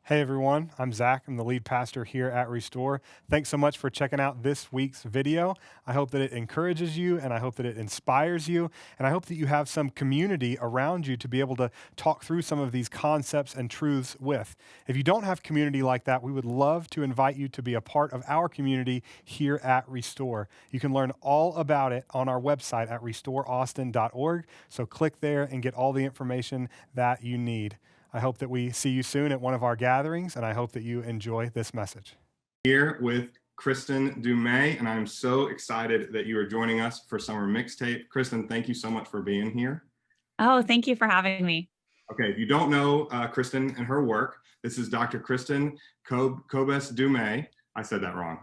Hey everyone, I'm Zach. I'm the lead pastor here at Restore. Thanks so much for checking out this week's video. I hope that it encourages you and I hope that it inspires you. And I hope that you have some community around you to be able to talk through some of these concepts and truths with. If you don't have community like that, we would love to invite you to be a part of our community here at Restore. You can learn all about it on our website at restoreaustin.org. So click there and get all the information that you need. I hope that we see you soon at one of our gatherings, and I hope that you enjoy this message. Here with Kristin Dumais, and I'm so excited that you are joining us for Summer Mixtape. Kristin, thank you so much for being here. Oh, thank you for having me. Okay, if you don't know Kristin and her work, this is Dr. Kristin Kobes Dumais. I said that wrong.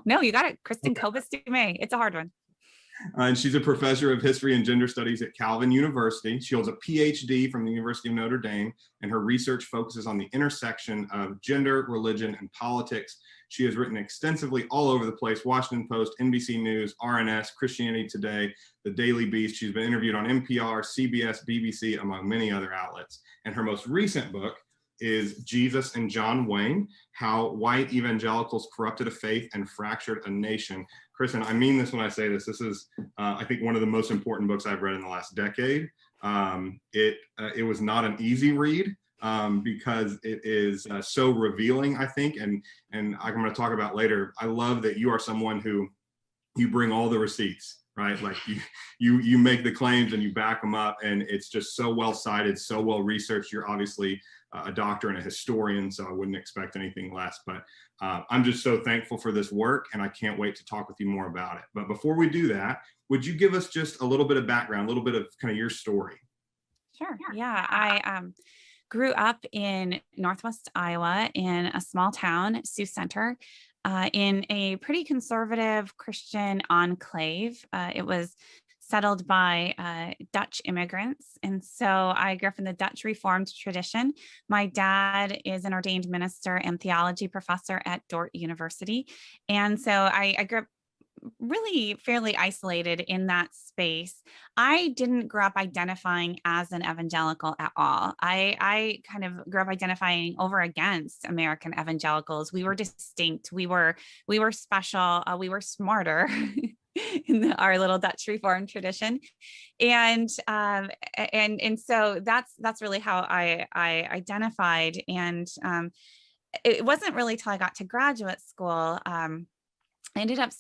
No, you got it. Kristin Kobes Dumais. It's a hard one. And she's a professor of history and gender studies at Calvin University. She holds a PhD from the University of Notre Dame, and her research focuses on the intersection of gender, religion, and politics. She has written extensively all over the place: Washington Post, NBC News, RNS, Christianity Today, The Daily Beast. She's been interviewed on NPR, CBS, BBC, among many other outlets. And her most recent book is Jesus and John Wayne: How White Evangelicals Corrupted a Faith and Fractured a Nation. Kristin, I mean this when I say this. This is, I think, one of the most important books I've read in the last decade. It was not an easy read because it is so revealing, I think, and I'm going to talk about later. I love that you are someone who you bring all the receipts, right? Like you make the claims and you back them up, and it's just so well cited, so well researched. You're obviously a doctor and a historian, so I wouldn't expect anything less. But I'm just so thankful for this work, and I can't wait to talk with you more about it. But before we do that, would you give us just a little bit of background, a little bit of kind of your story? Sure. Yeah, I grew up in Northwest Iowa in a small town, Sioux Center, in a pretty conservative Christian enclave. It was settled by Dutch immigrants. And so I grew up in the Dutch Reformed tradition. My dad is an ordained minister and theology professor at Dordt University. And so I grew up really fairly isolated in that space. I didn't grow up identifying as an evangelical at all. I kind of grew up identifying over against American evangelicals. We were distinct. We were special. We were smarter. In our little Dutch Reformed tradition, and so that's really how I identified. And it wasn't really till I got to graduate school. I ended up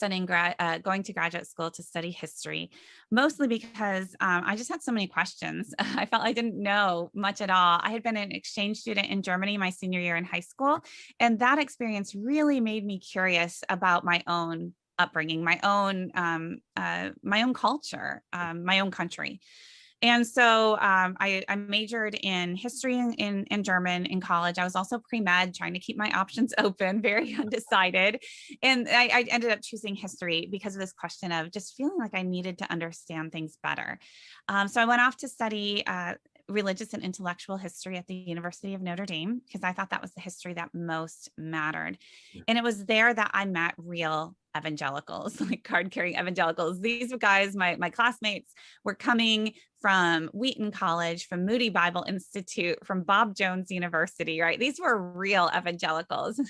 going to graduate school to study history, mostly because I just had so many questions. I felt I didn't know much at all. I had been an exchange student in Germany my senior year in high school, and that experience really made me curious about my own upbringing, my own culture, my own country. And so I majored in history and German in college. I was also pre-med, trying to keep my options open, very undecided. And I ended up choosing history because of this question of just feeling like I needed to understand things better. So I went off to study religious and intellectual history at the University of Notre Dame, because I thought that was the history that most mattered. And it was there that I met real evangelicals, like card-carrying evangelicals. These guys, my classmates, were coming from Wheaton College, from Moody Bible Institute, from Bob Jones University, right? These were real evangelicals.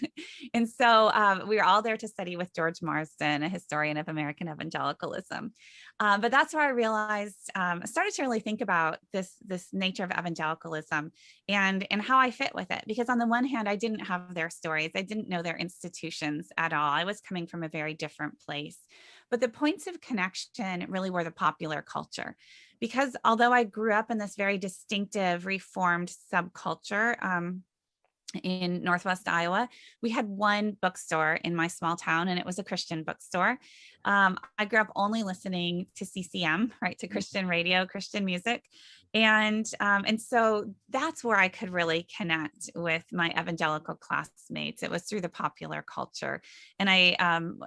And so we were all there to study with George Marsden, a historian of American evangelicalism. But that's where I realized, I started to really think about this nature of evangelicalism and how I fit with it. Because on the one hand, I didn't have their stories. I didn't know their institutions at all. I was coming from a very different place. But the points of connection really were the popular culture. Because although I grew up in this very distinctive Reformed subculture, in Northwest Iowa, we had one bookstore in my small town, and it was a Christian bookstore. I grew up only listening to CCM, right, to Christian radio, Christian music. And so that's where I could really connect with my evangelical classmates. It was through the popular culture. And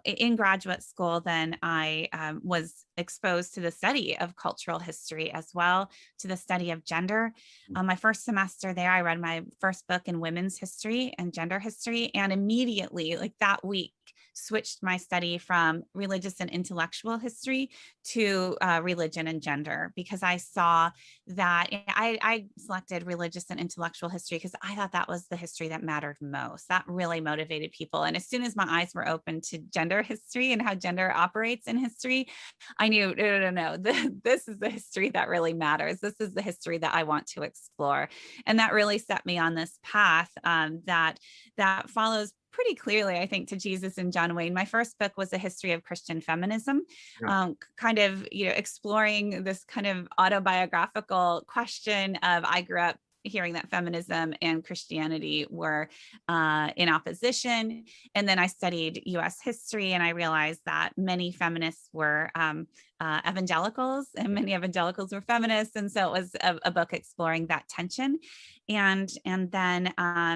in graduate school, then I was exposed to the study of cultural history as well, to the study of gender. My first semester there, I read my first book in women's history and gender history. And immediately, like that week, switched my study from religious and intellectual history to religion and gender, because I saw that I selected religious and intellectual history because I thought that was the history that mattered most. That really motivated people. And as soon as my eyes were open to gender history and how gender operates in history, I knew, no, this is the history that really matters. This is the history that I want to explore. And that really set me on this path that follows pretty clearly, I think, to Jesus and John Wayne. My first book was a history of Christian feminism, kind of, exploring this kind of autobiographical question of, I grew up hearing that feminism and Christianity were in opposition. And then I studied US history, and I realized that many feminists were evangelicals, and many evangelicals were feminists. And so it was a book exploring that tension. And then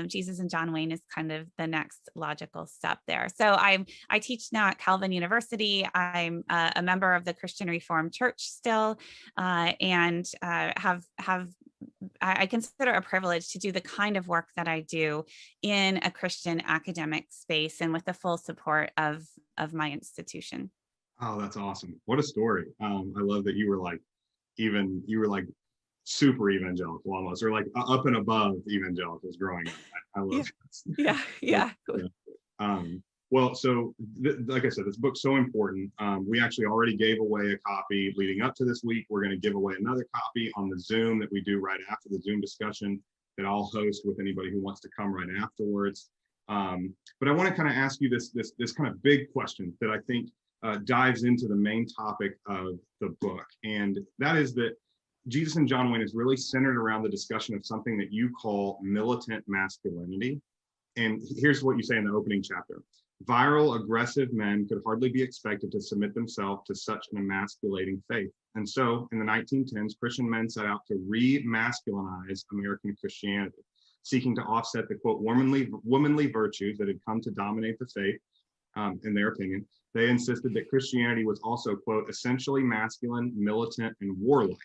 Jesus and John Wayne is kind of the next logical step there. So I teach now at Calvin University. I'm a member of the Christian Reformed Church still, and I consider a privilege to do the kind of work that I do in a Christian academic space and with the full support of my institution. Oh, that's awesome. What a story. I love that you were like super evangelical almost, or like up and above evangelicals growing up. I love Yeah. Yeah. Well, so like I said, this book's so important. We actually already gave away a copy leading up to this week. We're going to give away another copy on the Zoom that we do right after the Zoom discussion that I'll host with anybody who wants to come right afterwards. But I want to kind of ask you this kind of big question that I think dives into the main topic of the book. And that is that Jesus and John Wayne is really centered around the discussion of something that you call militant masculinity. And here's what you say in the opening chapter. Virile, aggressive men could hardly be expected to submit themselves to such an emasculating faith. And so in the 1910s, Christian men set out to re-masculinize American Christianity, seeking to offset the, quote, womanly virtues that had come to dominate the faith. In their opinion, they insisted that Christianity was also, quote, essentially masculine, militant, and warlike.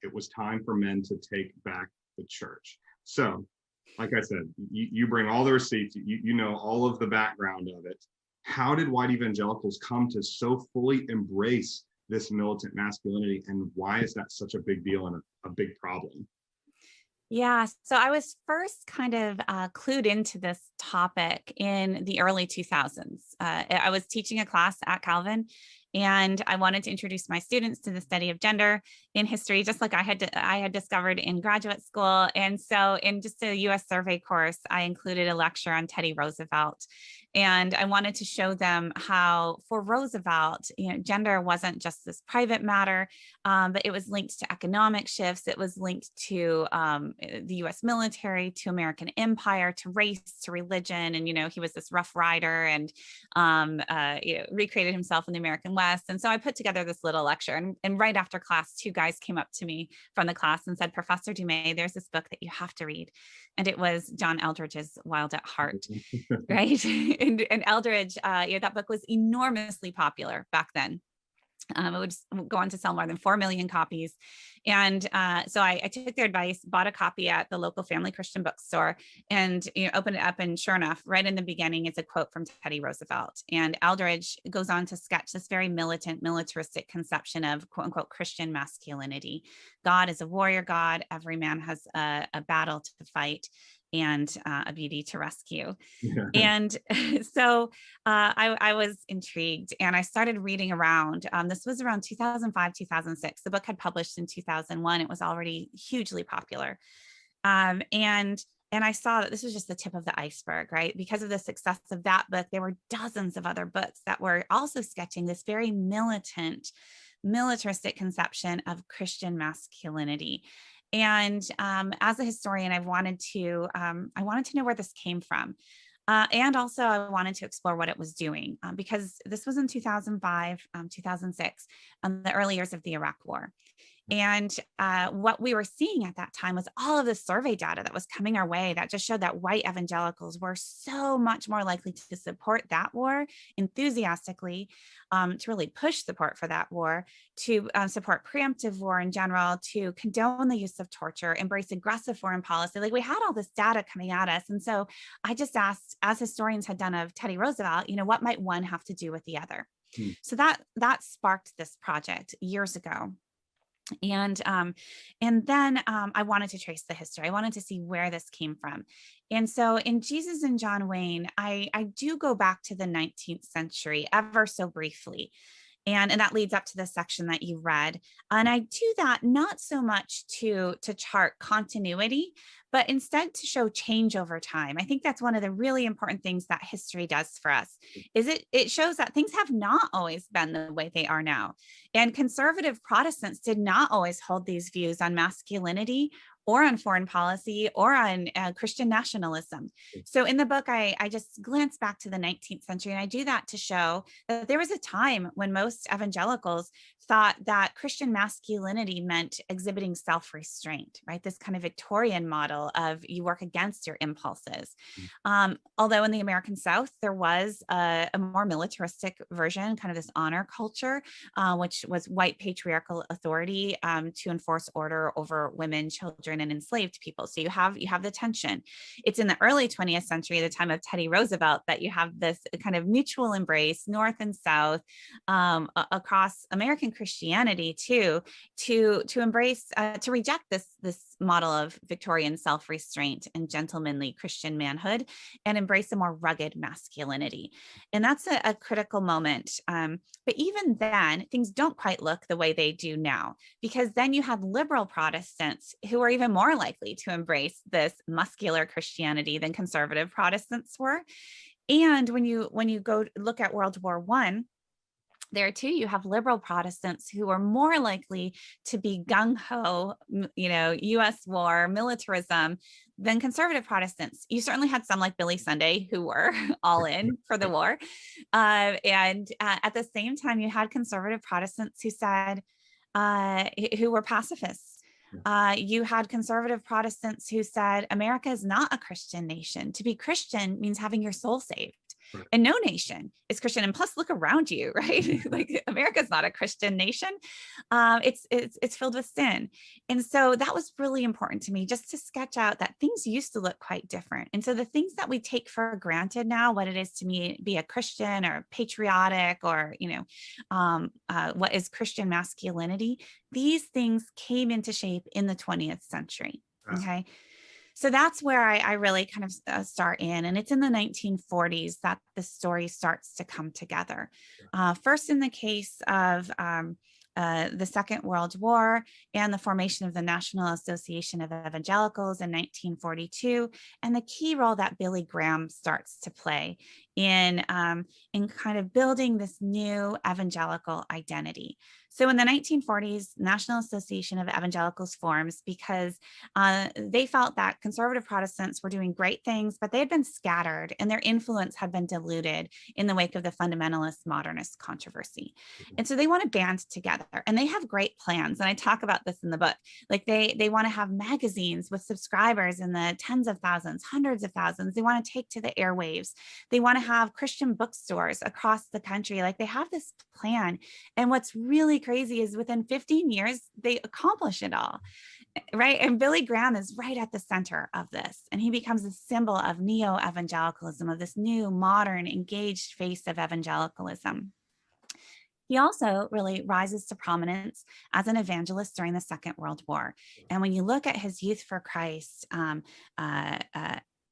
It was time for men to take back the church. So, like I said, you bring all the receipts, you know all of the background of it. How did white evangelicals come to so fully embrace this militant masculinity, and why is that such a big deal and a big problem? Yeah, so I was first kind of clued into this topic in the early 2000s. I was teaching a class at Calvin, and I wanted to introduce my students to the study of gender in history, just like I had discovered in graduate school. And so in just a US survey course, I included a lecture on Teddy Roosevelt. And I wanted to show them how for Roosevelt, gender wasn't just this private matter, but it was linked to economic shifts. It was linked to the US military, to American empire, to race, to religion. And, he was this rough rider and recreated himself in the American West. And so I put together this little lecture. And right after class, two guys came up to me from the class and said, Professor Dumais, there's this book that you have to read. And it was John Eldredge's Wild at Heart, right? And Eldredge, that book was enormously popular back then. It would go on to sell more than 4 million copies. And so I took their advice, bought a copy at the local family Christian bookstore, and opened it up. And sure enough, right in the beginning, it's a quote from Teddy Roosevelt. And Eldredge goes on to sketch this very militant, militaristic conception of, quote unquote, Christian masculinity. God is a warrior God. Every man has a battle to fight and a beauty to rescue. Yeah. And so I was intrigued, and I started reading around. This was around 2005, 2006. The book had published in 2001. It was already hugely popular. And I saw that this was just the tip of the iceberg, right? Because of the success of that book, there were dozens of other books that were also sketching this very militant, militaristic conception of Christian masculinity. And as a historian, I wanted to know where this came from. And also I wanted to explore what it was doing, because this was in 2005, 2006, the early years of the Iraq War. And what we were seeing at that time was all of the survey data that was coming our way that just showed that white evangelicals were so much more likely to support that war enthusiastically, to really push support for that war, to support preemptive war in general, to condone the use of torture, embrace aggressive foreign policy. Like, we had all this data coming at us. And so I just asked, as historians had done of Teddy Roosevelt, what might one have to do with the other? So that sparked this project years ago. And then I wanted to trace the history. I wanted to see where this came from. And so in Jesus and John Wayne, I do go back to the 19th century ever so briefly. And that leads up to the section that you read. And I do that not so much to chart continuity, but instead to show change over time. I think that's one of the really important things that history does for us, is it shows that things have not always been the way they are now. And conservative Protestants did not always hold these views on masculinity or on foreign policy or on Christian nationalism. So in the book, I just glance back to the 19th century, and I do that to show that there was a time when most evangelicals thought that Christian masculinity meant exhibiting self-restraint, right? This kind of Victorian model of you work against your impulses. Although in the American South, there was a more militaristic version, kind of this honor culture, which was white patriarchal authority to enforce order over women, children, and enslaved people. So you have the tension. It's in the early 20th century, the time of Teddy Roosevelt, that you have this kind of mutual embrace, North and South, across American Christianity too, to embrace, to reject this model of Victorian self-restraint and gentlemanly Christian manhood, and embrace a more rugged masculinity. And that's a critical moment. But even then, things don't quite look the way they do now, because then you had liberal Protestants who are even more likely to embrace this muscular Christianity than conservative Protestants were. And when you go look at World War I, there too, you have liberal Protestants who are more likely to be gung-ho, U.S. war, militarism, than conservative Protestants. You certainly had some like Billy Sunday who were all in for the war. And at the same time, you had conservative Protestants who said, who were pacifists. You had conservative Protestants who said, America is not a Christian nation. To be Christian means having your soul saved. Right. And no nation is Christian. And plus, look around you, right? Like, America's not a Christian nation. It's filled with sin. And so that was really important to me, just to sketch out that things used to look quite different. And so the things that we take for granted now, what it is to me be a Christian or patriotic, or what is Christian masculinity, these things came into shape in the 20th century. Okay. So that's where I really kind of start in. And it's in the 1940s that the story starts to come together. First, in the case of the Second World War and the formation of the National Association of Evangelicals in 1942, and the key role that Billy Graham starts to play in kind of building this new evangelical identity. So in the 1940s, National Association of Evangelicals forms because they felt that conservative Protestants were doing great things, but they had been scattered and their influence had been diluted in the wake of the fundamentalist modernist controversy. And so they want to band together, and they have great plans. And I talk about this in the book. Like, they want to have magazines with subscribers in the tens of thousands, hundreds of thousands. They want to take to the airwaves. They want to have Christian bookstores across the country. Like, they have this plan. And what's really crazy is within 15 years, they accomplish it all, right? And Billy Graham is right at the center of this. And he becomes a symbol of neo-evangelicalism, of this new, modern, engaged face of evangelicalism. He also really rises to prominence as an evangelist during the Second World War. And when you look at his Youth for Christ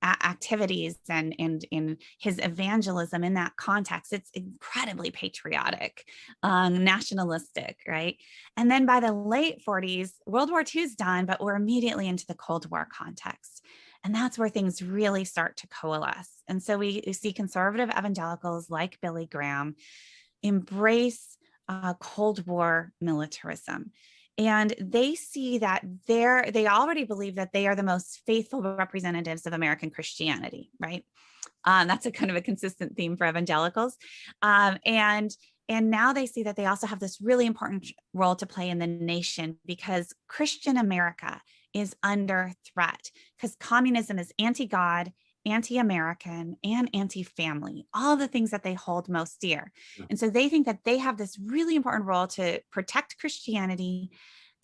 activities and in his evangelism in that context, it's incredibly patriotic, nationalistic, right? And then by the late 40s, World War II is done, but we're immediately into the Cold War context. And that's where things really start to coalesce. And so we see conservative evangelicals like Billy Graham embrace Cold War militarism. And they see that they already believe that they are the most faithful representatives of American Christianity, right? That's a kind of a consistent theme for evangelicals. And And now they see that they also have this really important role to play in the nation, because Christian America is under threat, because communism is anti-God, anti-American, and anti-family, all the things that they hold most dear. And so they think that they have this really important role to protect Christianity,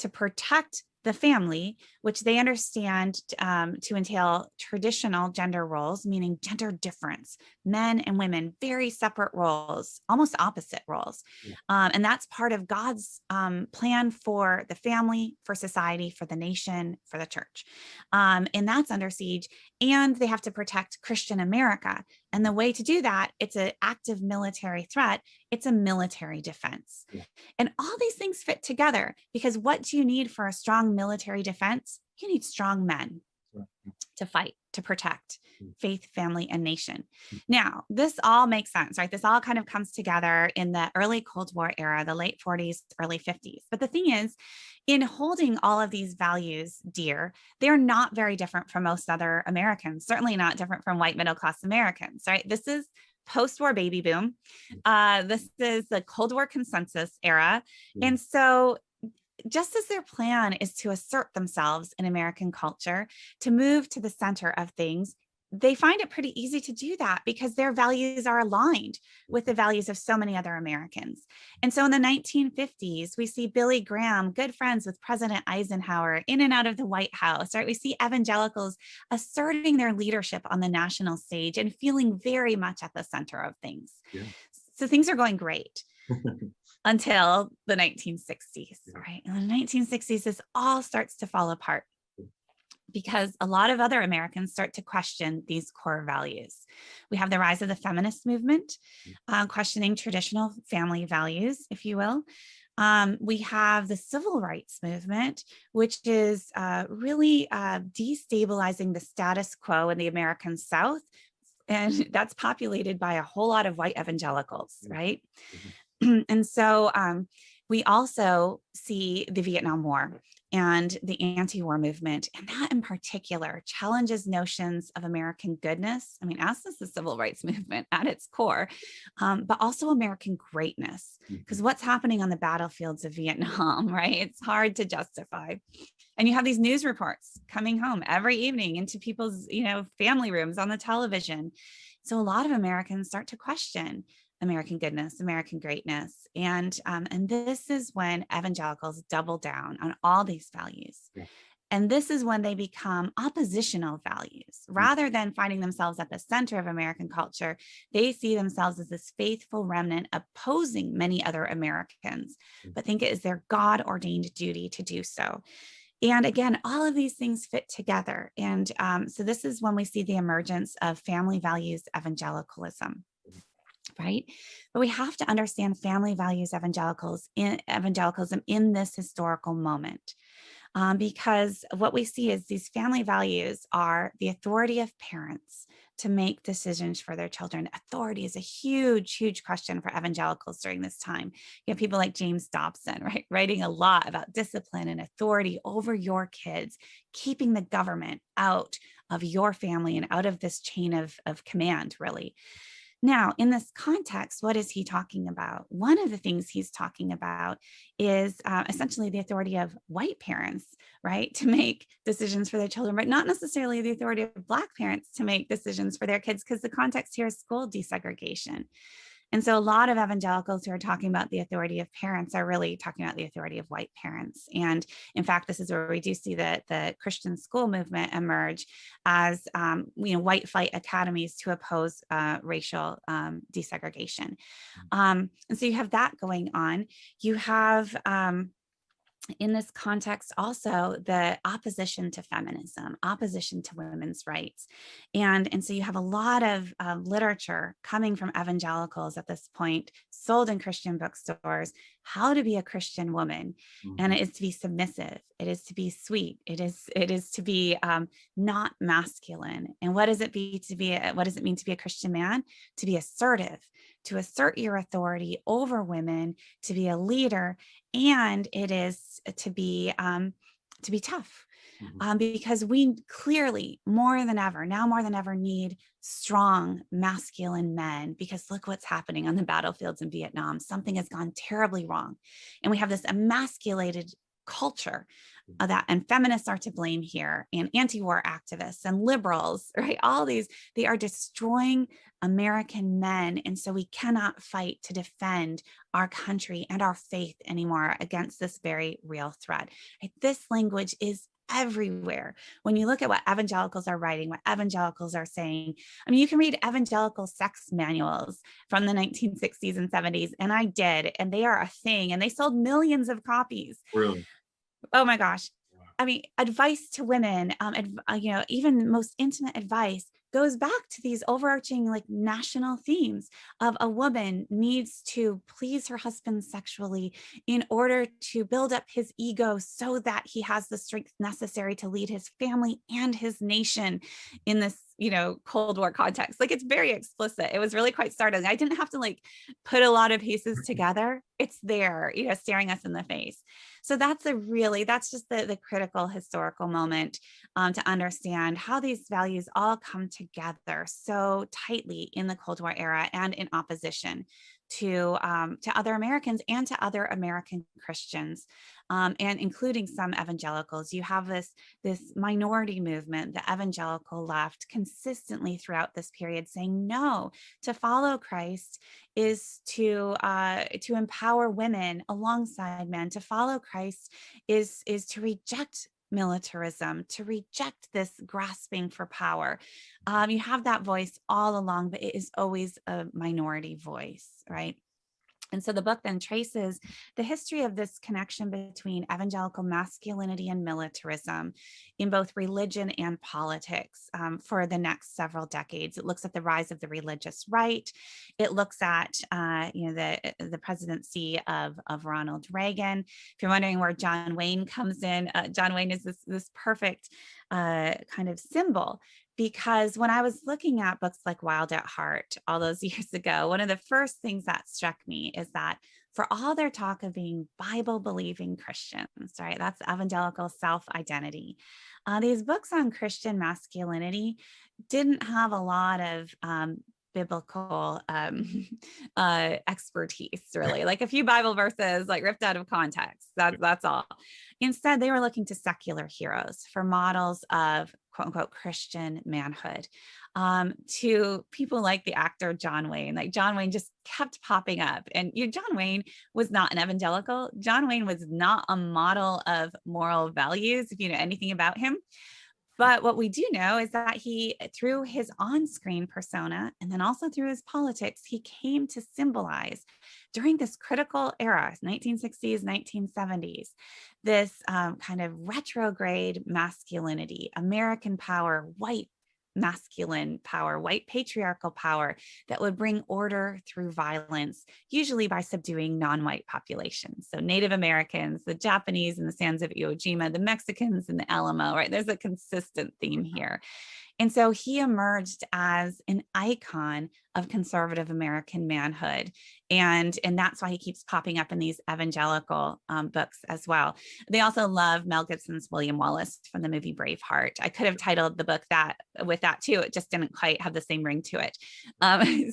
to protect the family, which they understand to entail traditional gender roles, meaning gender difference, men and women, very separate roles, almost opposite roles. And that's part of God's plan for the family, for society, for the nation, for the church. And that's under siege. And they have to protect Christian America. And the way to do that, it's an active military threat. It's a military defense. And all these things fit together, because what do you need for a strong military defense? You need strong men to fight, to protect faith, family, and nation. Now, this all makes sense, right? This all kind of comes together in the early Cold War era, the late 40s, early 50s. But the thing is, in holding all of these values dear, they're not very different from most other Americans, certainly not different from white middle-class Americans, right? This is post-war baby boom. This is the Cold War consensus era. And so just as their plan is to assert themselves in American culture, to move to the center of things, they find it pretty easy to do that because their values are aligned with the values of so many other Americans. And so in the 1950s, we see Billy Graham, good friends with President Eisenhower, in and out of the White House, right? We see evangelicals asserting their leadership on the national stage and feeling very much at the center of things. So things are going great. Until the 1960s, right? In the 1960s, this all starts to fall apart because a lot of other Americans start to question these core values. We have the rise of the feminist movement, questioning traditional family values, if you will. We have the civil rights movement, which is really destabilizing the status quo in the American South. And that's populated by a whole lot of white evangelicals, right? And so we also see the Vietnam War and the anti-war movement, and that in particular challenges notions of American goodness. I mean, as is the civil rights movement at its core, but also American greatness, because what's happening on the battlefields of Vietnam, right? It's hard to justify. And you have these news reports coming home every evening into people's, family rooms on the television. So a lot of Americans start to question American goodness, American greatness. And this is when evangelicals double down on all these values. And this is when they become oppositional values. Rather than finding themselves at the center of American culture, they see themselves as this faithful remnant opposing many other Americans, but think it is their God-ordained duty to do so. And again, all of these things fit together. And so this is when we see the emergence of family values evangelicalism. Right? But we have to understand family values evangelicalism in this historical moment. Because what we see is these family values are the authority of parents to make decisions for their children. Authority is a huge, huge question for evangelicals during this time. You have people like James Dobson, right, writing a lot about discipline and authority over your kids, keeping the government out of your family and out of this chain of command, really. Now, in this context, what is he talking about? One of the things he's talking about is essentially the authority of white parents, right, to make decisions for their children, but not necessarily the authority of Black parents to make decisions for their kids, because the context here is school desegregation. And so a lot of evangelicals who are talking about the authority of parents are really talking about the authority of white parents. And in fact, this is where we do see the Christian school movement emerge as white flight academies to oppose racial desegregation. And so you have that going on. You have in this context, also the opposition to feminism, opposition to women's rights. And so you have a lot of literature coming from evangelicals at this point, sold in Christian bookstores, how to be a Christian woman. And it is to be submissive. It is to be sweet. It is to be not masculine. And what does it mean to be a Christian man? To be assertive, to assert your authority over women, to be a leader, and it is to be tough, because we clearly more than ever need strong masculine men, because look what's happening on the battlefields in Vietnam. Something has gone terribly wrong. And we have this emasculated culture and feminists are to blame here, and anti-war activists and liberals, right? All these, they are destroying American men. And so we cannot fight to defend our country and our faith anymore against this very real threat. Right? This language is everywhere. When you look at what evangelicals are writing, what evangelicals are saying, I mean, you can read evangelical sex manuals from the 1960s and 70s, and I did, and they are a thing, and they sold millions of copies. Really? Oh my gosh. I mean, advice to women, even most intimate advice goes back to these overarching like national themes of a woman needs to please her husband sexually in order to build up his ego so that he has the strength necessary to lead his family and his nation in this, Cold War context. Like, it's very explicit. It was really quite startling. I didn't have to like put a lot of pieces together. It's there, staring us in the face. So that's just the critical historical moment to understand how these values all come together so tightly in the Cold War era and in opposition to other Americans and to other American Christians, and including some evangelicals. You have this minority movement, the evangelical left, consistently throughout this period saying no, to follow Christ is to empower women alongside men. To follow Christ is to reject militarism, to reject this grasping for power. You have that voice all along, but it is always a minority voice, right? And so the book then traces the history of this connection between evangelical masculinity and militarism in both religion and politics for the next several decades. It looks at the rise of the religious right. It looks at the presidency of Ronald Reagan. If you're wondering where John Wayne comes in, John Wayne is this perfect kind of symbol. Because when I was looking at books like Wild at Heart all those years ago, one of the first things that struck me is that for all their talk of being Bible-believing Christians, right? That's evangelical self-identity. These books on Christian masculinity didn't have a lot of biblical expertise, really. Like a few Bible verses, like ripped out of context. That's all. Instead, they were looking to secular heroes for models of quote unquote Christian manhood, to people like the actor John Wayne. Like John Wayne just kept popping up. And John Wayne was not an evangelical. John Wayne was not a model of moral values, if you know anything about him. But what we do know is that he, through his on-screen persona, and then also through his politics, he came to symbolize during this critical era, 1960s, 1970s, this kind of retrograde masculinity, American power, white masculine power, white patriarchal power that would bring order through violence, usually by subduing non-white populations. So Native Americans, the Japanese in the sands of Iwo Jima, the Mexicans in the Alamo, right? There's a consistent theme here. And so he emerged as an icon of conservative American manhood. And that's why he keeps popping up in these evangelical books as well. They also love Mel Gibson's William Wallace from the movie Braveheart. I could have titled the book with that too. It just didn't quite have the same ring to it.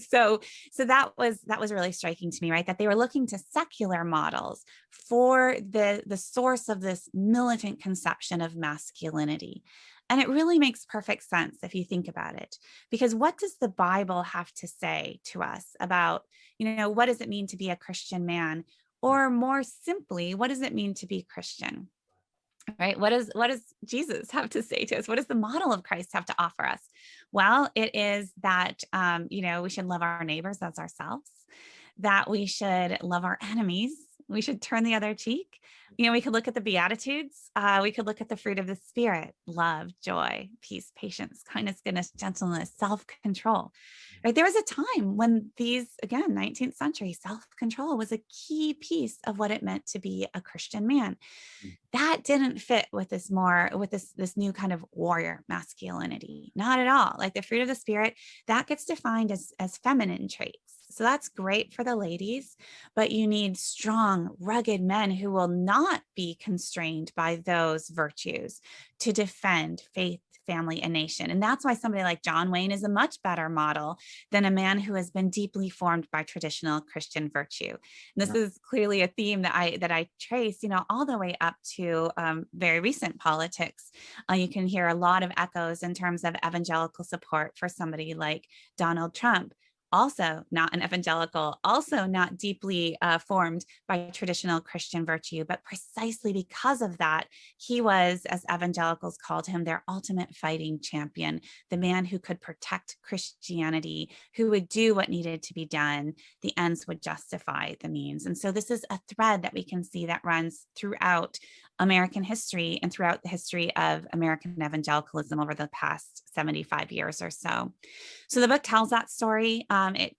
So that was really striking to me, right? That they were looking to secular models for the source of this militant conception of masculinity. And it really makes perfect sense if you think about it, because what does the Bible have to say to us about, what does it mean to be a Christian man? Or more simply, what does it mean to be Christian? Right? What does Jesus have to say to us? What does the model of Christ have to offer us? Well, it is that, we should love our neighbors as ourselves, that we should love our enemies. We should turn the other cheek. We could look at the Beatitudes. We could look at the fruit of the Spirit: love, joy, peace, patience, kindness, goodness, gentleness, self-control. Right? There was a time when these, again, 19th century, self-control was a key piece of what it meant to be a Christian man. That didn't fit with this new kind of warrior masculinity. Not at all. Like the fruit of the Spirit, that gets defined as feminine traits. So that's great for the ladies, but you need strong, rugged men who will not be constrained by those virtues to defend faith, family, and nation. And that's why somebody like John Wayne is a much better model than a man who has been deeply formed by traditional Christian virtue. And this is clearly a theme that I trace, all the way up to very recent politics. You can hear a lot of echoes in terms of evangelical support for somebody like Donald Trump. Also not an evangelical, also not deeply formed by traditional Christian virtue, but precisely because of that, he was, as evangelicals called him, their ultimate fighting champion, the man who could protect Christianity, who would do what needed to be done. The ends would justify the means. And so this is a thread that we can see that runs throughout American history and throughout the history of American evangelicalism over the past 75 years or so. So the book tells that story.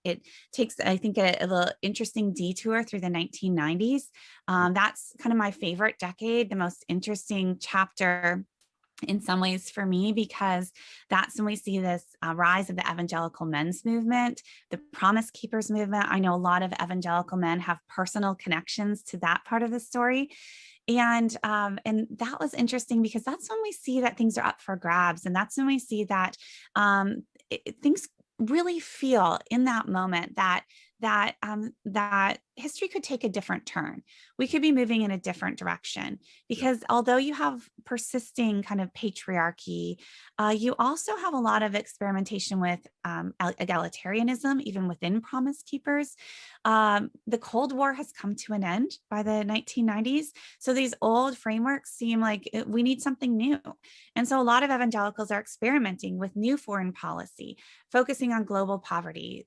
It takes, I think, a little interesting detour through the 1990s. That's kind of my favorite decade, the most interesting chapter in some ways for me, because that's when we see this rise of the evangelical men's movement, the Promise Keepers movement. I know a lot of evangelical men have personal connections to that part of the story. And that was interesting because that's when we see that things are up for grabs. And that's when we see that things really feel in that moment that history could take a different turn. We could be moving in a different direction, because although you have persisting kind of patriarchy, you also have a lot of experimentation with egalitarianism, even within Promise Keepers. The Cold War has come to an end by the 1990s. So these old frameworks seem like we need something new. And so a lot of evangelicals are experimenting with new foreign policy, focusing on global poverty,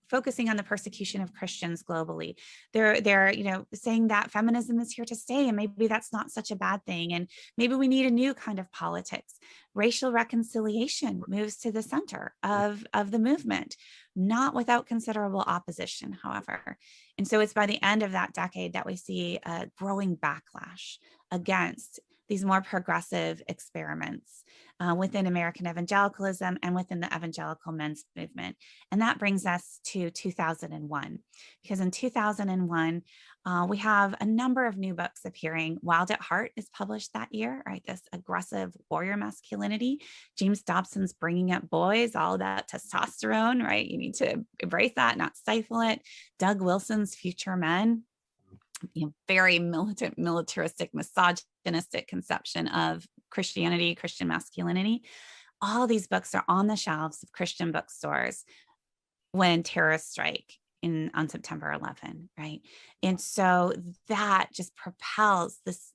focusing on the persecution of Christians globally. They're saying that feminism is here to stay, and maybe that's not such a bad thing. And maybe we need a new kind of politics. Racial reconciliation moves to the center of the movement, not without considerable opposition, however. And so it's by the end of that decade that we see a growing backlash against these more progressive experiments within American evangelicalism and within the evangelical men's movement. And that brings us to 2001, because in 2001, we have a number of new books appearing. Wild at Heart is published that year, right? This aggressive warrior masculinity. James Dobson's Bringing Up Boys, all about testosterone, right? You need to embrace that, not stifle it. Doug Wilson's Future Men, very militant, militaristic, misogynistic conception of Christianity, Christian masculinity. All these books are on the shelves of Christian bookstores when terrorists strike on September 11, right? And so that just propels this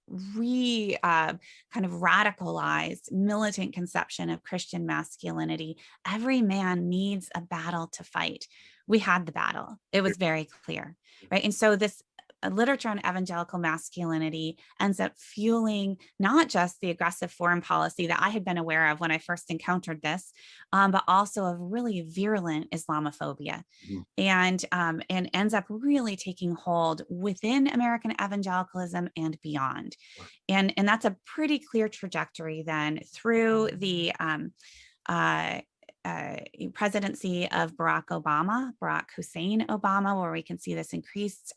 kind of radicalized militant conception of Christian masculinity. Every man needs a battle to fight. We had the battle. It was very clear, right? And so this literature on evangelical masculinity ends up fueling not just the aggressive foreign policy that I had been aware of when I first encountered this, but also of really virulent Islamophobia, and ends up really taking hold within American evangelicalism and beyond. And that's a pretty clear trajectory then through the presidency of Barack Hussein Obama, where we can see this increased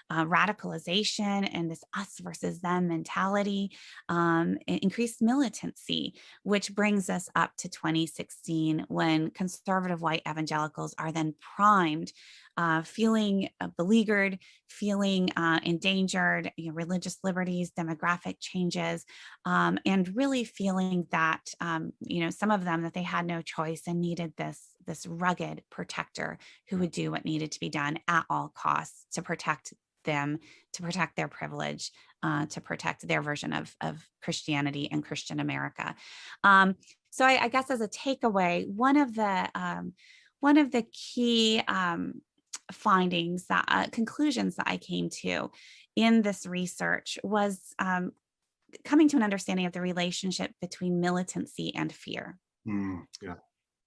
radicalization and this us versus them mentality, increased militancy, which brings us up to 2016, when conservative white evangelicals are then primed, feeling beleaguered, feeling endangered, religious liberties, demographic changes, and really feeling that, some of them, that they had no choice and needed this rugged protector who would do what needed to be done at all costs to protect them, to protect their privilege, to protect their version of Christianity and Christian America. So I guess as a takeaway, one of the key findings, conclusions that I came to in this research was coming to an understanding of the relationship between militancy and fear. Yeah.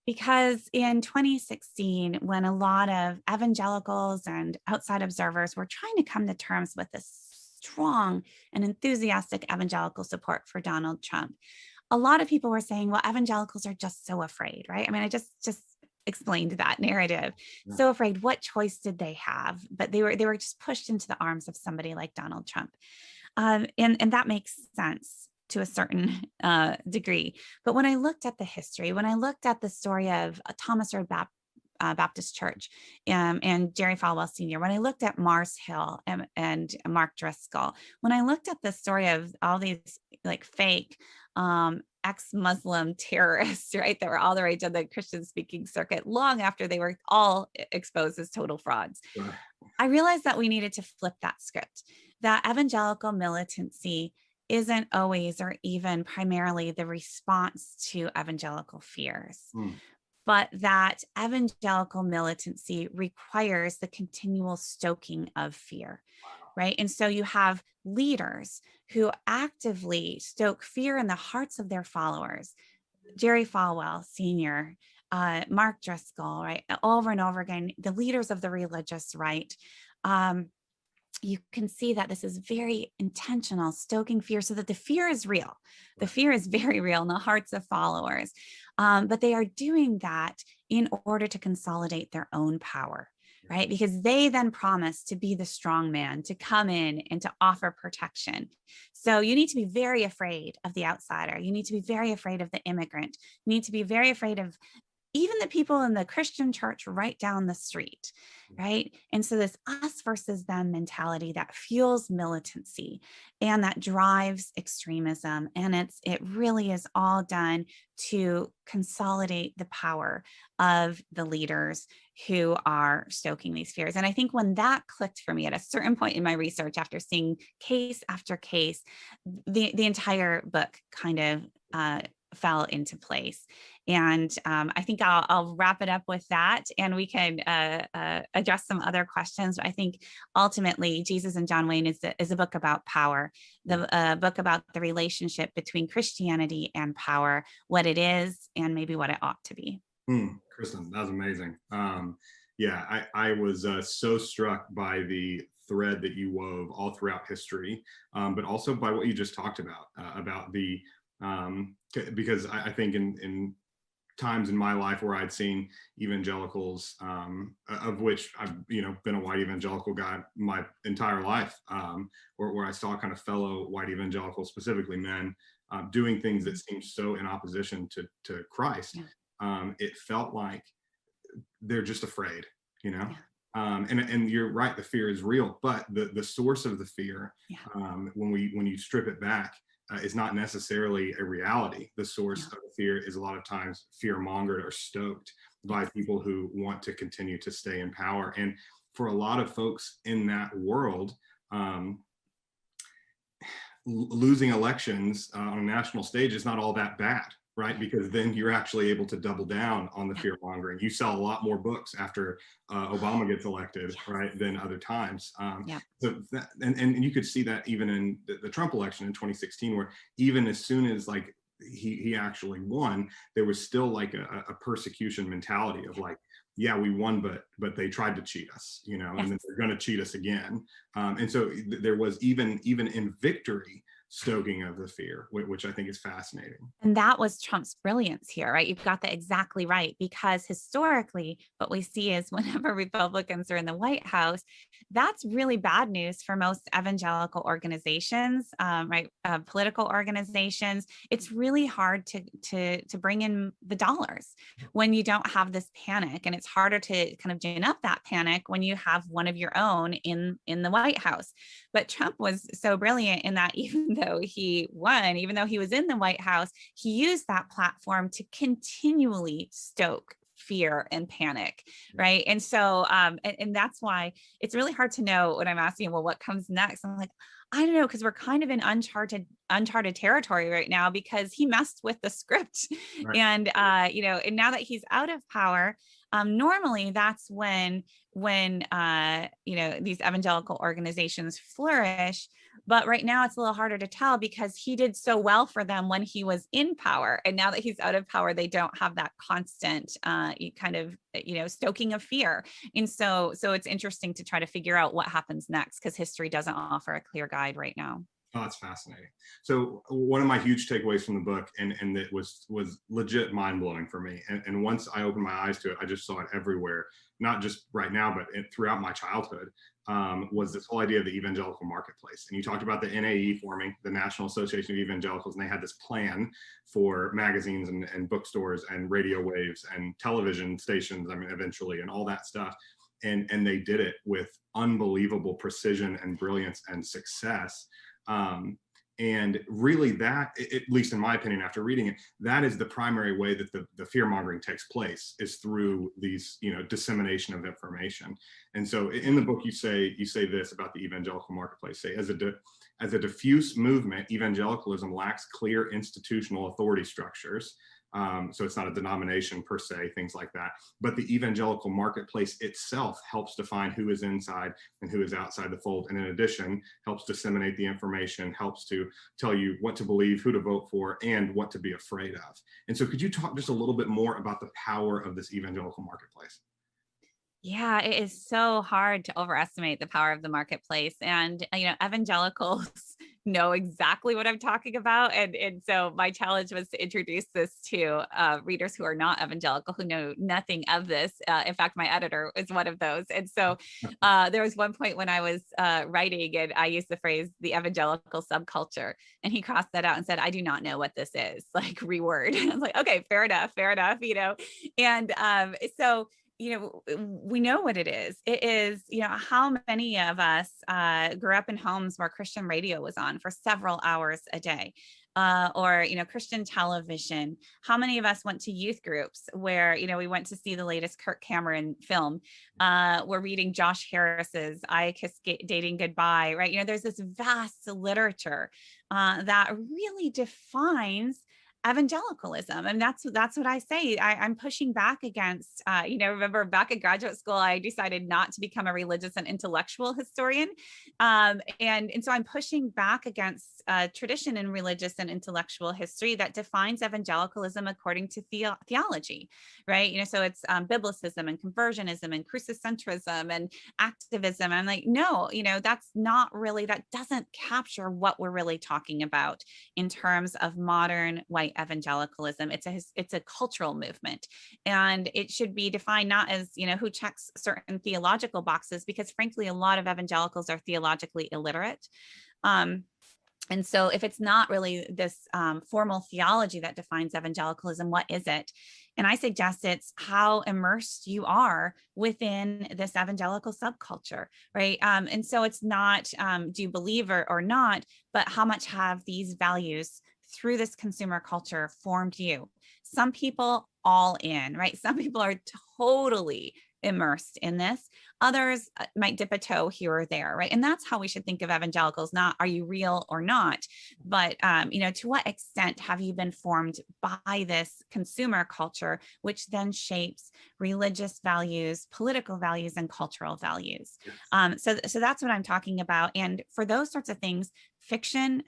Because in 2016, when a lot of evangelicals and outside observers were trying to come to terms with this strong and enthusiastic evangelical support for Donald Trump, a lot of people were saying, well, evangelicals are just so afraid, right? I mean, explained that narrative. Yeah. So afraid. What choice did they have? But they were just pushed into the arms of somebody like Donald Trump. And that makes sense to a certain degree. But when I looked at the history, when I looked at the story of Thomas Road Baptist Church and Jerry Falwell Sr., when I looked at Mars Hill and Mark Driscoll, when I looked at the story of all these like fake ex-Muslim terrorists, right, that were all the rage on the Christian speaking circuit long after they were all exposed as total frauds, Right. I realized that we needed to flip that script, that evangelical militancy isn't always or even primarily the response to evangelical fears, but that evangelical militancy requires the continual stoking of fear, right? And so you have leaders who actively stoke fear in the hearts of their followers. Jerry Falwell Sr., Mark Driscoll, right? Over and over again, the leaders of the religious right. You can see that this is very intentional, stoking fear so that the fear is real. The fear is very real in the hearts of followers. But they are doing that in order to consolidate their own power, right? Because they then promise to be the strong man, to come in and to offer protection. So you need to be very afraid of the outsider. You need to be very afraid of the immigrant. You need to be very afraid of even the people in the Christian church right down the street, right? And so this us versus them mentality that fuels militancy and that drives extremism. And it really is all done to consolidate the power of the leaders who are stoking these fears. And I think when that clicked for me at a certain point in my research, after seeing case after case, the entire book kind of fell into place. And I think I'll wrap it up with that, and we can address some other questions. I think ultimately, Jesus and John Wayne is a book about power, the book about the relationship between Christianity and power, what it is, and maybe what it ought to be. Kristin, that was amazing. Yeah, I was so struck by the thread that you wove all throughout history, but also by what you just talked about the because I think in times in my life where I'd seen evangelicals, of which I've been a white evangelical guy my entire life, where I saw kind of fellow white evangelicals, specifically men, doing things that seemed so in opposition to Christ. Yeah. It felt like they're just afraid, Yeah. And you're right, the fear is real, but the source of the fear, when you strip it back, is not necessarily a reality. The source of the fear is a lot of times fear mongered or stoked by people who want to continue to stay in power. And for a lot of folks in that world, losing elections on a national stage is not all that bad, right? Because then you're actually able to double down on the fear mongering. You sell a lot more books after Obama gets elected, right, than other times. So that, and you could see that even in the Trump election in 2016, where even as soon as like he actually won, there was still like a persecution mentality of like, yeah, we won, but they tried to cheat us, and then they're going to cheat us again. And so there was even in victory, stoking of the fear, which I think is fascinating. And that was Trump's brilliance here, right? You've got that exactly right, because historically, what we see is whenever Republicans are in the White House, that's really bad news for most evangelical organizations, right? Political organizations. It's really hard to bring in the dollars when you don't have this panic, and it's harder to kind of gin up that panic when you have one of your own in the White House. But Trump was so brilliant in that even though he won, even though he was in the White House, he used that platform to continually stoke fear and panic, right? And so, and that's why it's really hard to know when I'm asking, well, what comes next? I'm like, I don't know, because we're kind of in uncharted territory right now, because he messed with the script, right. And and now that he's out of power, normally that's when these evangelical organizations flourish. But right now it's a little harder to tell, because he did so well for them when he was in power. And now that he's out of power, they don't have that constant stoking of fear. And so it's interesting to try to figure out what happens next, because history doesn't offer a clear guide right now. Oh, that's fascinating. So one of my huge takeaways from the book, and it was legit mind blowing for me. And once I opened my eyes to it, I just saw it everywhere, not just right now, but throughout my childhood. Was this whole idea of the evangelical marketplace. And you talked about the NAE forming, the National Association of Evangelicals, and they had this plan for magazines and bookstores and radio waves and television stations, I mean, eventually, and all that stuff. And they did it with unbelievable precision and brilliance and success. And really that, at least in my opinion, after reading it, that is the primary way that the fear mongering takes place, is through these, dissemination of information. And so in the book, you say this about the evangelical marketplace. Say, as a diffuse movement, evangelicalism lacks clear institutional authority structures. So it's not a denomination per se, things like that. But the evangelical marketplace itself helps define who is inside and who is outside the fold. And in addition, helps disseminate the information, helps to tell you what to believe, who to vote for, and what to be afraid of. And so could you talk just a little bit more about the power of this evangelical marketplace? Yeah, it is so hard to overestimate the power of the marketplace. And, evangelicals know exactly what I'm talking about. And so my challenge was to introduce this to readers who are not evangelical, who know nothing of this. In fact, my editor is one of those. And so there was one point when I was writing, and I used the phrase, the evangelical subculture. And he crossed that out and said, I do not know what this is, like, reword. I was like, okay, fair enough. And so, we know what it is. It is, how many of us grew up in homes where Christian radio was on for several hours a day, or, Christian television. How many of us went to youth groups where, we went to see the latest Kirk Cameron film? We're reading Josh Harris's I Kiss Dating Goodbye, right? There's this vast literature that really defines evangelicalism. And that's what I say. I'm pushing back against, remember back in graduate school, I decided not to become a religious and intellectual historian. And so I'm pushing back against tradition in religious and intellectual history that defines evangelicalism according to theology, right? So it's biblicism and conversionism and crucicentrism and activism. I'm like, no, that's not really, that doesn't capture what we're really talking about in terms of modern white evangelicalism. It's a cultural movement, and it should be defined not as, who checks certain theological boxes, because frankly, a lot of evangelicals are theologically illiterate. And so if it's not really this formal theology that defines evangelicalism, what is it? And I suggest it's how immersed you are within this evangelical subculture, right? And so it's not, do you believe or not, but how much have these values through this consumer culture formed you? Some people all in, right? Some people are totally immersed in this. Others might dip a toe here or there, right? And that's how we should think of evangelicals, not are you real or not, but, to what extent have you been formed by this consumer culture, which then shapes religious values, political values, and cultural values. So that's what I'm talking about. And for those sorts of things, fiction,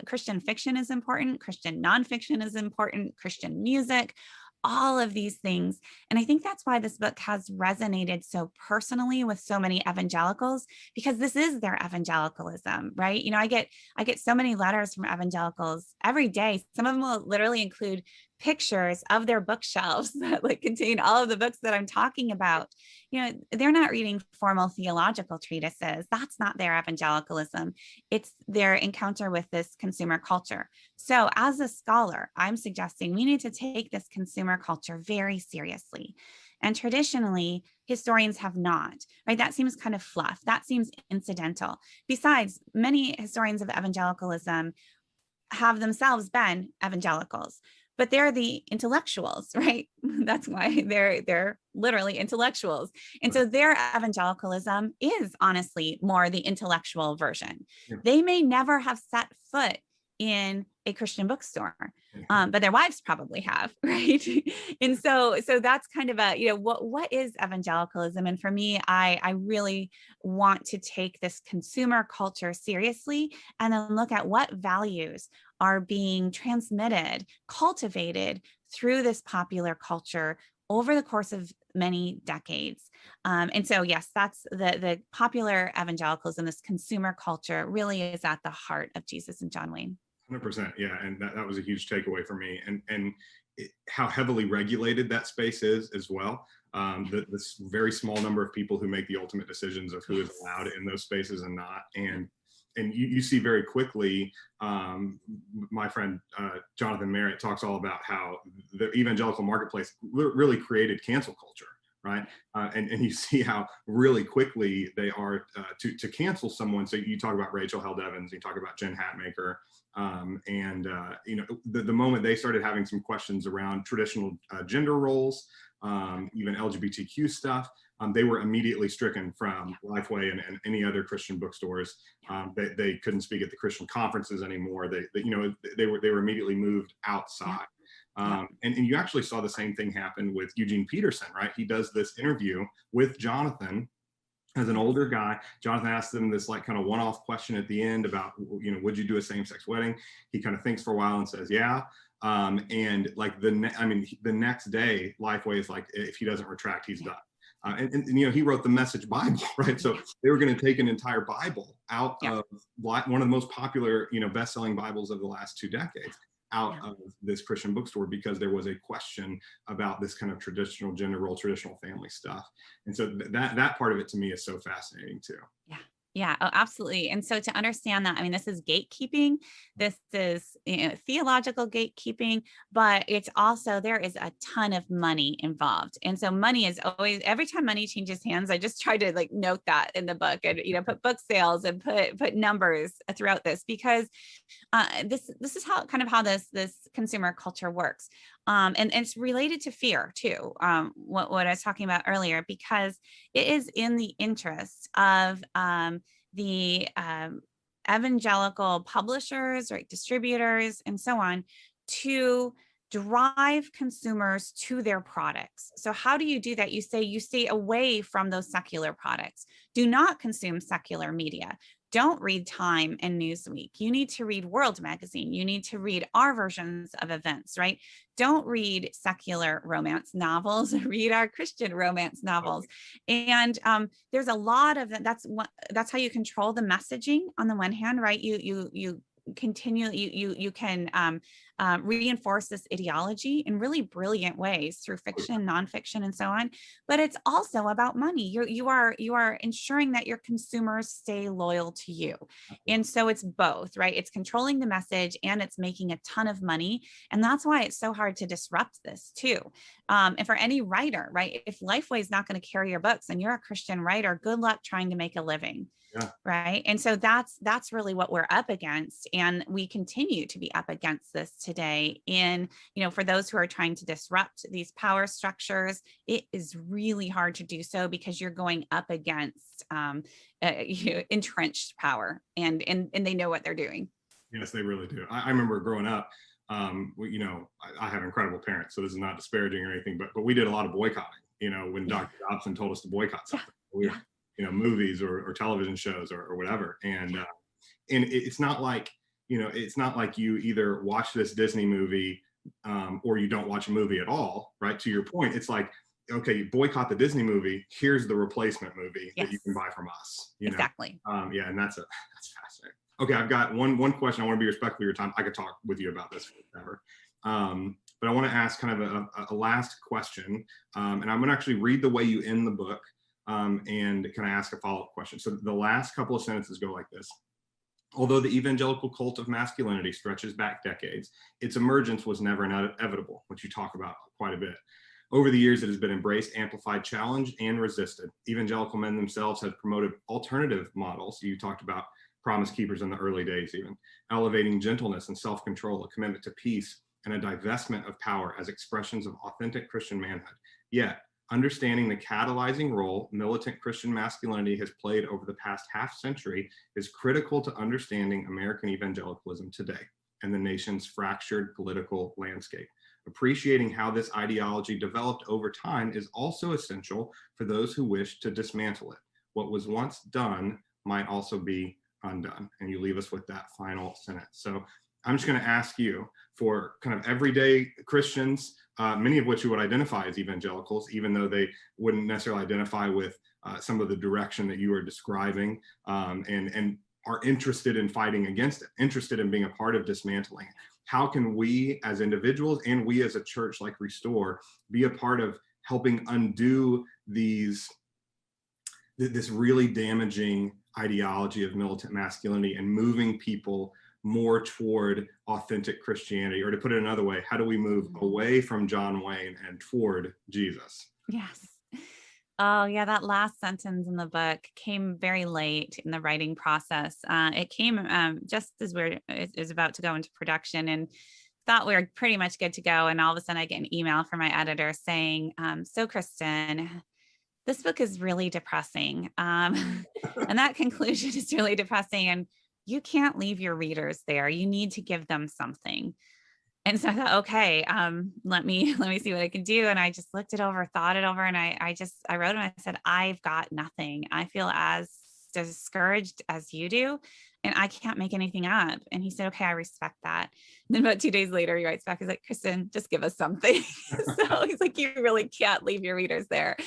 Christian fiction is important. Christian nonfiction is important. Christian music, all of these things. And I think that's why this book has resonated so personally with so many evangelicals, because this is their evangelicalism, right? I get so many letters from evangelicals every day. Some of them will literally include pictures of their bookshelves that contain all of the books that I'm talking about. They're not reading formal theological treatises. That's not their evangelicalism. It's their encounter with this consumer culture. So as a scholar, I'm suggesting we need to take this consumer culture very seriously. And traditionally, historians have not, right? That seems kind of fluff. That seems incidental. Besides, many historians of evangelicalism have themselves been evangelicals, but they're the intellectuals, right? That's why they're literally intellectuals. And so their evangelicalism is honestly more the intellectual version. Yeah. They may never have set foot in a Christian bookstore, but their wives probably have, right? And so that's kind of a, what is evangelicalism? And for me, I really want to take this consumer culture seriously and then look at what values are being transmitted, cultivated through this popular culture over the course of many decades. And so, yes, that's the popular evangelicalism, this consumer culture really is at the heart of Jesus and John Wayne. 100%. Yeah. And that was a huge takeaway for me. And how heavily regulated that space is as well. This very small number of people who make the ultimate decisions of who is allowed in those spaces and not. And you see very quickly, my friend Jonathan Merritt talks all about how the evangelical marketplace really created cancel culture, right? And you see how really quickly they are to cancel someone. So you talk about Rachel Held Evans, you talk about Jen Hatmaker, the moment they started having some questions around traditional gender roles, even LGBTQ stuff, they were immediately stricken from Lifeway and any other Christian bookstores. They couldn't speak at the Christian conferences anymore. They were immediately moved outside. And you actually saw the same thing happen with Eugene Peterson, right? He does this interview with Jonathan as an older guy. Jonathan asked him this like kind of one-off question at the end about, would you do a same-sex wedding? He kind of thinks for a while and says, yeah. And like the next day, Lifeway is like, if he doesn't retract, he's done. And he wrote the Message Bible, right? So they were going to take an entire Bible out of one of the most popular, best-selling Bibles of the last 2 decades out of this Christian bookstore because there was a question about this kind of traditional gender role, traditional family stuff. And so that part of it to me is so fascinating too. Yeah. Yeah, oh, absolutely. And so to understand that, I mean, this is gatekeeping, this is theological gatekeeping, but it's also, there is a ton of money involved. And so money is always, every time money changes hands, I just try to like note that in the book and, put book sales and put numbers throughout this, because this is how this consumer culture works. And it's related to fear too, what I was talking about earlier, because it is in the interest of the evangelical publishers, right, distributors, and so on, to drive consumers to their products. So how do you do that? You stay away from those secular products. Do not consume secular media. Don't read Time and Newsweek. You need to read World Magazine. You need to read our versions of events, right? Don't read secular romance novels. Read our Christian romance novels. And there's a lot of that. That's how you control the messaging on the one hand, right? You continually, you can reinforce this ideology in really brilliant ways through fiction, nonfiction, and so on. But it's also about money. You are ensuring that your consumers stay loyal to you. And so it's both, right? It's controlling the message and it's making a ton of money. And that's why it's so hard to disrupt this too. And for any writer, right? If Lifeway is not going to carry your books and you're a Christian writer, good luck trying to make a living. Yeah. Right. And so that's really what we're up against. And we continue to be up against this today. In, for those who are trying to disrupt these power structures, it is really hard to do so because you're going up against entrenched power and they know what they're doing. Yes, they really do. I remember growing up, I have incredible parents, so this is not disparaging or anything, but we did a lot of boycotting, when Dr. Dobson told us to boycott something. Movies or television shows or whatever. And it's not like, you either watch this Disney movie or you don't watch a movie at all, right? To your point, it's like, okay, you boycott the Disney movie, here's the replacement movie that you can buy from us. Exactly. And that's fascinating. Okay, I've got one question. I want to be respectful of your time. I could talk with you about this forever. But I want to ask kind of a last question. And I'm going to actually read the way you end the book. And can I ask a follow-up question? So the last couple of sentences go like this. Although the evangelical cult of masculinity stretches back decades, its emergence was never inevitable, which you talk about quite a bit. Over the years, it has been embraced, amplified, challenged, and resisted. Evangelical men themselves have promoted alternative models. You talked about Promise Keepers in the early days, even elevating gentleness and self-control, a commitment to peace, and a divestment of power as expressions of authentic Christian manhood. Yet, understanding the catalyzing role militant Christian masculinity has played over the past half-century is critical to understanding American evangelicalism today and the nation's fractured political landscape. Appreciating how this ideology developed over time is also essential for those who wish to dismantle it. What was once done might also be undone. And you leave us with that final sentence. So I'm just going to ask you, for kind of everyday Christians, many of which you would identify as evangelicals, even though they wouldn't necessarily identify with some of the direction that you are describing, and are interested in fighting against it, interested in being a part of dismantling. How can we as individuals and we as a church like Restore be a part of helping undo this really damaging ideology of militant masculinity and moving people more toward authentic Christianity? Or to put it another way, how do we move away from John Wayne and toward Jesus? Yes. Oh, yeah. That last sentence in the book came very late in the writing process. It came just as it was about to go into production, and thought we were pretty much good to go. And all of a sudden I get an email from my editor saying, so Kristin, this book is really depressing. And that conclusion is really depressing. And you can't leave your readers there. You need to give them something. And so I thought, okay, let me see what I can do. And I just looked it over, thought it over. And I wrote him, I said, I've got nothing. I feel as discouraged as you do, and I can't make anything up. And he said, okay, I respect that. And then about 2 days later, he writes back, he's like, Kristin, just give us something. So he's like, you really can't leave your readers there.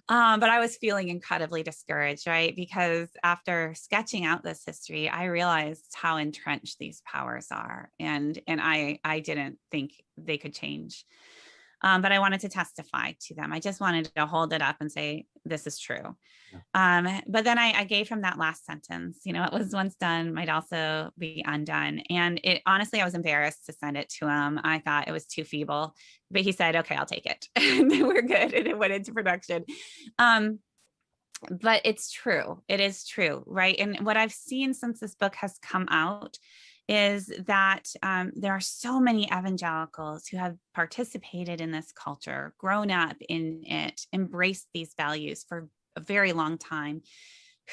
But I was feeling incredibly discouraged, right? Because after sketching out this history, I realized how entrenched these powers are. And I didn't think they could change. But I wanted to testify to them. I just wanted to hold it up and say, this is true. But then I gave him that last sentence, it was once done, might also be undone. And honestly, I was embarrassed to send it to him. I thought it was too feeble, but he said, okay, I'll take it. And we're good. And it went into production. But it's true. It is true. Right. And what I've seen since this book has come out is that there are so many evangelicals who have participated in this culture, grown up in it, embraced these values for a very long time,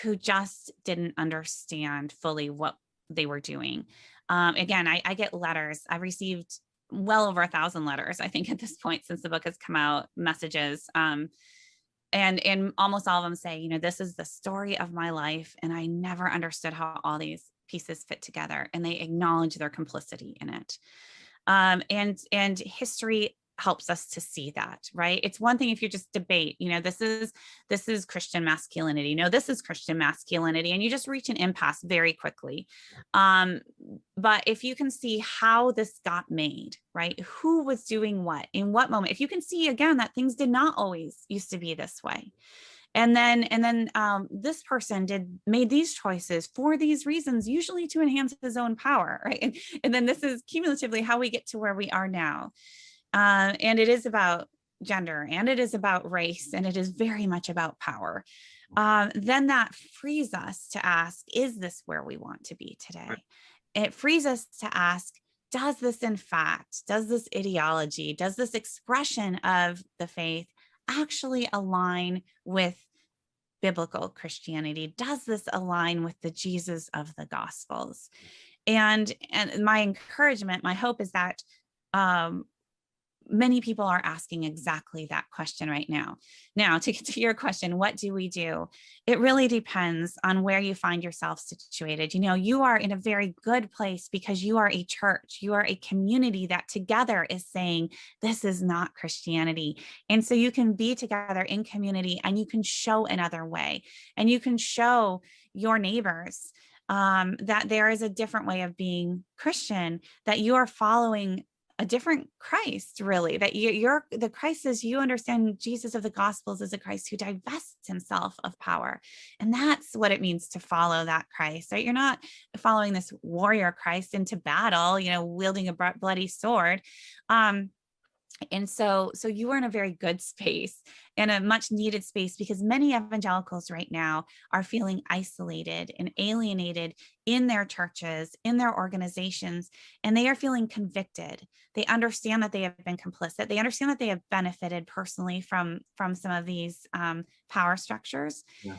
who just didn't understand fully what they were doing. Again, I get letters. I've received well over 1,000 letters, I think, at this point since the book has come out, messages. And almost all of them say, this is the story of my life, and I never understood how all these pieces fit together, and they acknowledge their complicity in it. And history helps us to see that, right? It's one thing if you just debate, this is Christian masculinity. No, this is Christian masculinity. And you just reach an impasse very quickly. But if you can see how this got made, right? Who was doing what, in what moment, if you can see again, that things did not always used to be this way. And then this person made these choices for these reasons, usually to enhance his own power, right? And then this is cumulatively how we get to where we are now. And it is about gender, and it is about race, and it is very much about power. Then that frees us to ask, is this where we want to be today? It frees us to ask, does this ideology, does this expression of the faith actually align with biblical Christianity? Does this align with the Jesus of the Gospels? And my encouragement, my hope is that many people are asking exactly that question right now. Now, to get to your question, what do we do? It really depends on where you find yourself situated. You are in a very good place because you are a church. You are a community that together is saying, this is not Christianity. And so you can be together in community, and you can show another way, and you can show your neighbors that there is a different way of being Christian, that you are following a different Christ, really, that the Christ is, you understand Jesus of the Gospels as a Christ who divests himself of power. And that's what it means to follow that Christ, right? You're not following this warrior Christ into battle, wielding a bloody sword. And so you are in a very good space, and a much needed space, because many evangelicals right now are feeling isolated and alienated in their churches, in their organizations, and they are feeling convicted. They understand that they have been complicit. They understand that they have benefited personally from some of these power structures. Yeah.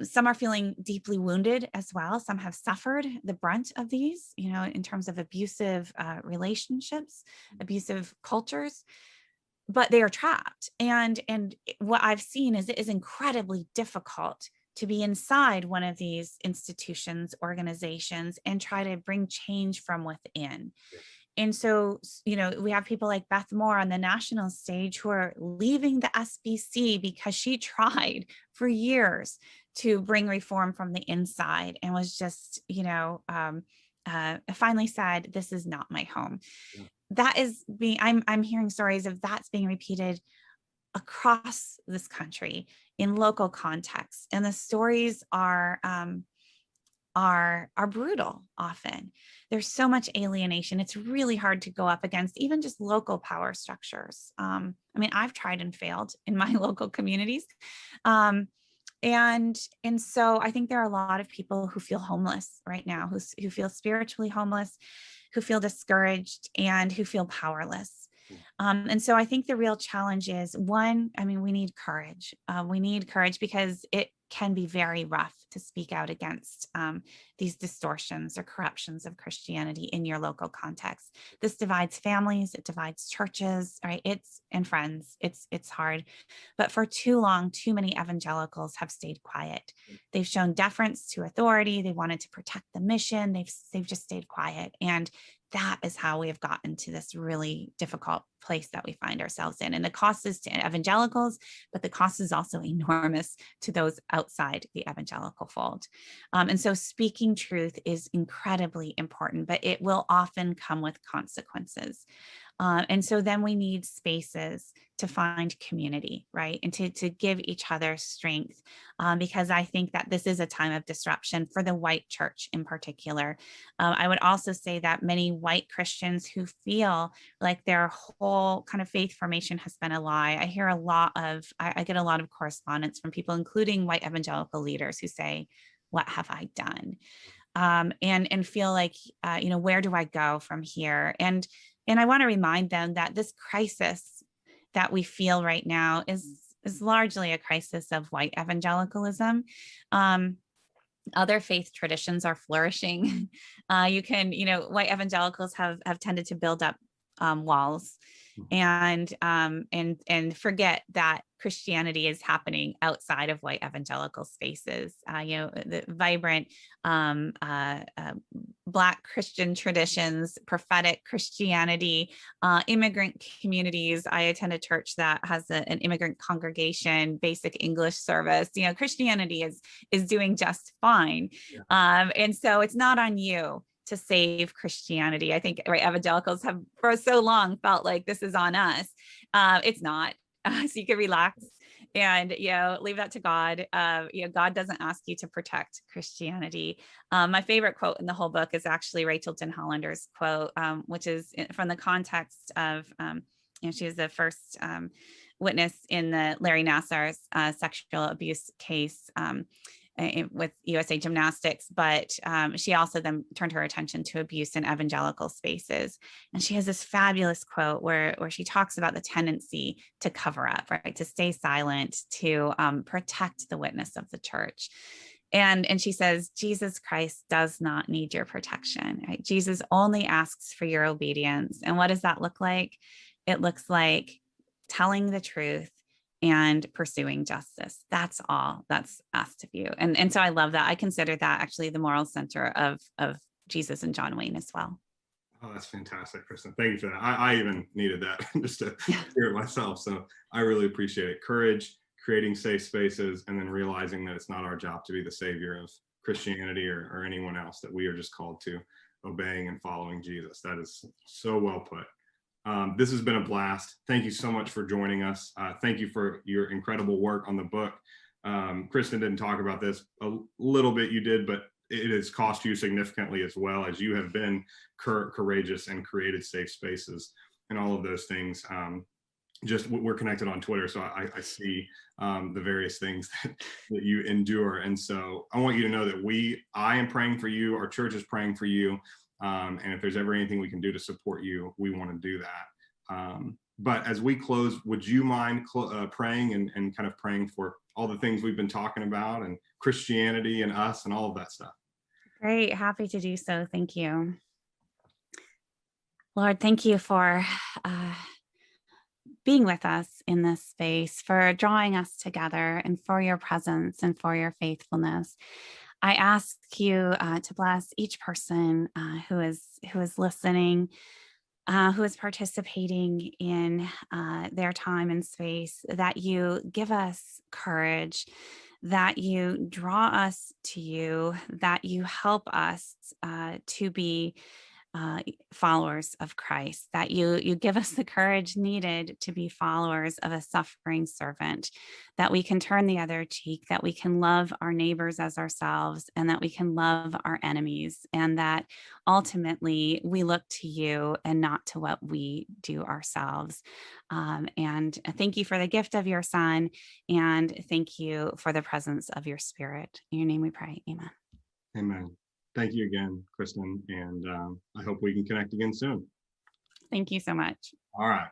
Some are feeling deeply wounded as well. Some have suffered the brunt of these, in terms of abusive relationships, abusive cultures, but they are trapped. And what I've seen is it is incredibly difficult to be inside one of these institutions, organizations, and try to bring change from within. And so, we have people like Beth Moore on the national stage who are leaving the SBC because she tried for years to bring reform from the inside and was just, finally said, this is not my home. Yeah. That is I'm hearing stories of that's being repeated across this country in local contexts. And the stories are brutal often. There's so much alienation. It's really hard to go up against even just local power structures. I've tried and failed in my local communities. And so I think there are a lot of people who feel homeless right now, who feel spiritually homeless, who feel discouraged, and who feel powerless. And so I think the real challenge is, one, we need courage. We need courage because it can be very rough to speak out against these distortions or corruptions of Christianity in your local context. This divides families, it divides churches, right? And friends. It's hard. But for too long, too many evangelicals have stayed quiet. They've shown deference to authority. They wanted to protect the mission. They've just stayed quiet. And that is how we have gotten to this really difficult place that we find ourselves in. And the cost is to evangelicals, but the cost is also enormous to those outside the evangelical fold. And so speaking truth is incredibly important, but it will often come with consequences. And so then we need spaces to find community, right? And to give each other strength, because I think that this is a time of disruption for the white church in particular. I would also say that many white Christians who feel like their whole kind of faith formation has been a lie. I hear I get a lot of correspondence from people, including white evangelical leaders, who say, "What have I done?" And feel like, where do I go from here? And I want to remind them that this crisis that we feel right now is largely a crisis of white evangelicalism. Other faith traditions are flourishing. White evangelicals have tended to build up walls and forget that Christianity is happening outside of white evangelical spaces. The vibrant Black Christian traditions, prophetic Christianity, immigrant communities. I attend a church that has an immigrant congregation, basic English service. Christianity is doing just fine. Yeah. And so it's not on you to save Christianity. I think, right, evangelicals have for so long felt like this is on us. It's not. So you can relax and, leave that to God. God doesn't ask you to protect Christianity. My favorite quote in the whole book is actually Rachel Denhollander's quote, which is from the context of, she was the first witness in the Larry Nassar's sexual abuse case with USA Gymnastics, but she also then turned her attention to abuse in evangelical spaces. And she has this fabulous quote where she talks about the tendency to cover up, right, to stay silent, to protect the witness of the church. And she says, Jesus Christ does not need your protection, right? Jesus only asks for your obedience. And what does that look like? It looks like telling the truth and pursuing justice. That's all that's asked of you. And so I love that. I consider that actually the moral center of Jesus and John Wayne as well. Oh, that's fantastic, Kristin. Thank you for that. I even needed that just to hear it myself. So I really appreciate it. Courage, creating safe spaces, and then realizing that it's not our job to be the savior of Christianity or anyone else, that we are just called to obeying and following Jesus. That is so well put. This has been a blast. Thank you so much for joining us. Thank you for your incredible work on the book. Kristin didn't talk about this a little bit, you did, but it has cost you significantly as well, as you have been courageous and created safe spaces and all of those things. Just we're connected on Twitter, so I see the various things that you endure. And so I want you to know that I am praying for you, our church is praying for you. And if there's ever anything we can do to support you, we want to do that. But as we close, would you mind praying and kind of praying for all the things we've been talking about and Christianity and us and all of that stuff? Great. Happy to do so. Thank you. Lord, thank you for being with us in this space, for drawing us together, and for your presence and for your faithfulness. I ask you to bless each person who is listening, who is participating in their time and space, that you give us courage, that you draw us to you, that you help us to be followers of Christ, that you give us the courage needed to be followers of a suffering servant, that we can turn the other cheek, that we can love our neighbors as ourselves, and that we can love our enemies, and that ultimately we look to you and not to what we do ourselves. And thank you for the gift of your Son, and thank you for the presence of your Spirit. In your name we pray. Amen. Amen. Thank you again, Kristin, and I hope we can connect again soon. Thank you so much. All right.